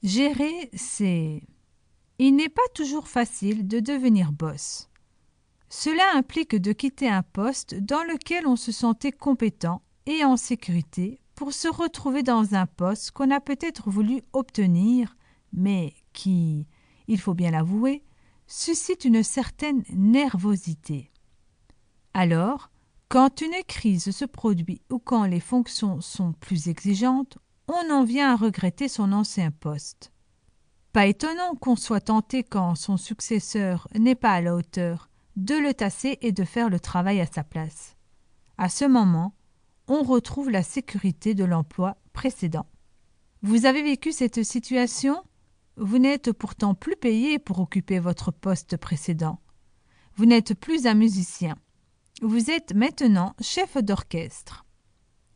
Gérer, c'est... Il n'est pas toujours facile de devenir boss. Cela implique de quitter un poste dans lequel on se sentait compétent et en sécurité pour se retrouver dans un poste qu'on a peut-être voulu obtenir, mais qui, il faut bien l'avouer, suscite une certaine nervosité. Alors, quand une crise se produit ou quand les fonctions sont plus exigeantes, on en vient à regretter son ancien poste. Pas étonnant qu'on soit tenté quand son successeur n'est pas à la hauteur, de le tasser et de faire le travail à sa place. À ce moment, on retrouve la sécurité de l'emploi précédent. Vous avez vécu cette situation? Vous n'êtes pourtant plus payé pour occuper votre poste précédent. Vous n'êtes plus un musicien. Vous êtes maintenant chef d'orchestre.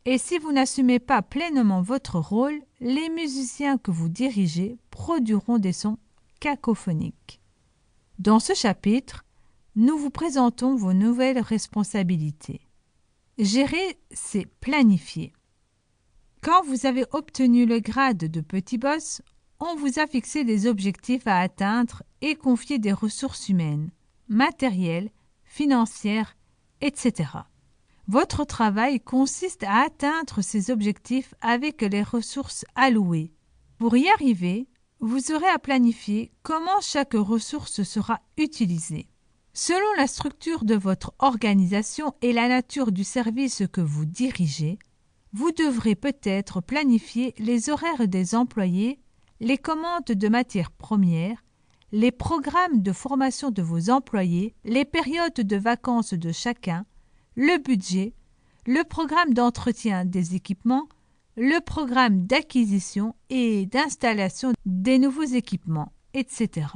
Et si vous n'assumez pas pleinement votre rôle, les musiciens que vous dirigez produiront des sons cacophoniques. Dans ce chapitre, nous vous présentons vos nouvelles responsabilités. Gérer, c'est planifier. Quand vous avez obtenu le grade de petit boss, on vous a fixé des objectifs à atteindre et confié des ressources humaines, matérielles, financières, etc. Votre travail consiste à atteindre ces objectifs avec les ressources allouées. Pour y arriver, vous aurez à planifier comment chaque ressource sera utilisée. Selon la structure de votre organisation et la nature du service que vous dirigez, vous devrez peut-être planifier les horaires des employés, les commandes de matières premières, les programmes de formation de vos employés, les périodes de vacances de chacun, le budget, le programme d'entretien des équipements, le programme d'acquisition et d'installation des nouveaux équipements, etc.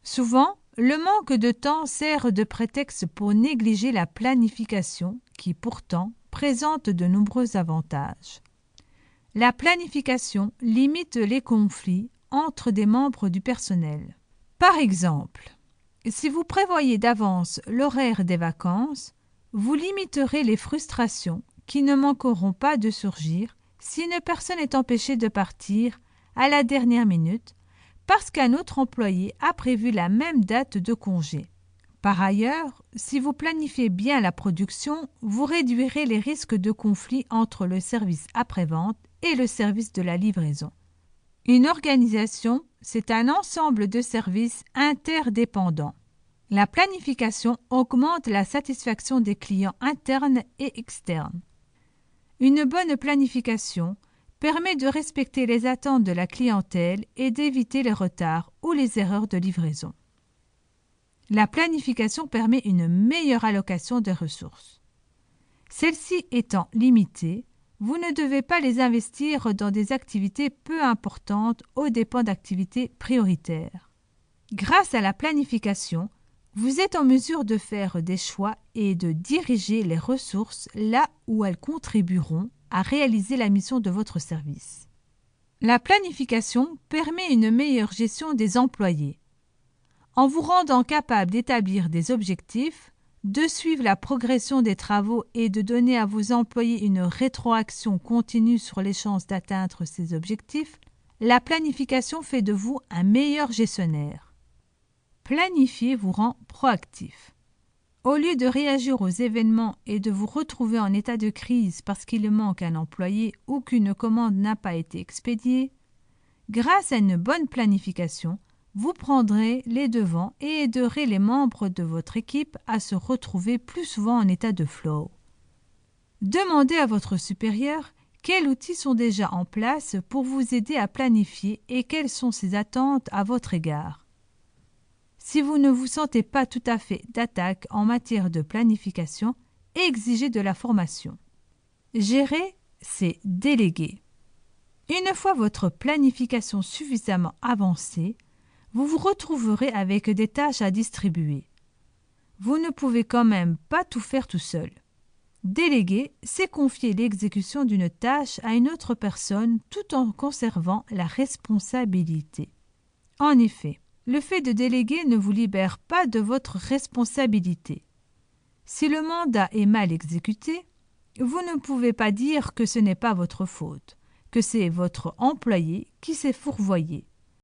Souvent, le manque de temps sert de prétexte pour négliger la planification qui, pourtant, présente de nombreux avantages. La planification limite les conflits entre des membres du personnel. Par exemple, si vous prévoyez d'avance l'horaire des vacances, vous limiterez les frustrations qui ne manqueront pas de surgir si une personne est empêchée de partir à la dernière minute parce qu'un autre employé a prévu la même date de congé. Par ailleurs, si vous planifiez bien la production, vous réduirez les risques de conflit entre le service après-vente et le service de la livraison. Une organisation, c'est un ensemble de services interdépendants. La planification augmente la satisfaction des clients internes et externes. Une bonne planification permet de respecter les attentes de la clientèle et d'éviter les retards ou les erreurs de livraison. La planification permet une meilleure allocation des ressources. Celles-ci étant limitées, vous ne devez pas les investir dans des activités peu importantes aux dépens d'activités prioritaires. Grâce à la planification, vous êtes en mesure de faire des choix et de diriger les ressources là où elles contribueront à réaliser la mission de votre service. La planification permet une meilleure gestion des employés. En vous rendant capable d'établir des objectifs, de suivre la progression des travaux et de donner à vos employés une rétroaction continue sur les chances d'atteindre ces objectifs, la planification fait de vous un meilleur gestionnaire. Planifier vous rend proactif. Au lieu de réagir aux événements et de vous retrouver en état de crise parce qu'il manque un employé ou qu'une commande n'a pas été expédiée, grâce à une bonne planification, vous prendrez les devants et aiderez les membres de votre équipe à se retrouver plus souvent en état de flow. Demandez à votre supérieur quels outils sont déjà en place pour vous aider à planifier et quelles sont ses attentes à votre égard. Si vous ne vous sentez pas tout à fait d'attaque en matière de planification, exigez de la formation. Gérer, c'est déléguer. Une fois votre planification suffisamment avancée, vous vous retrouverez avec des tâches à distribuer. Vous ne pouvez quand même pas tout faire tout seul. Déléguer, c'est confier l'exécution d'une tâche à une autre personne tout en conservant la responsabilité. En effet, le fait de déléguer ne vous libère pas de votre responsabilité. Si le mandat est mal exécuté, vous ne pouvez pas dire que ce n'est pas votre faute, que c'est votre employé qui s'est fourvoyé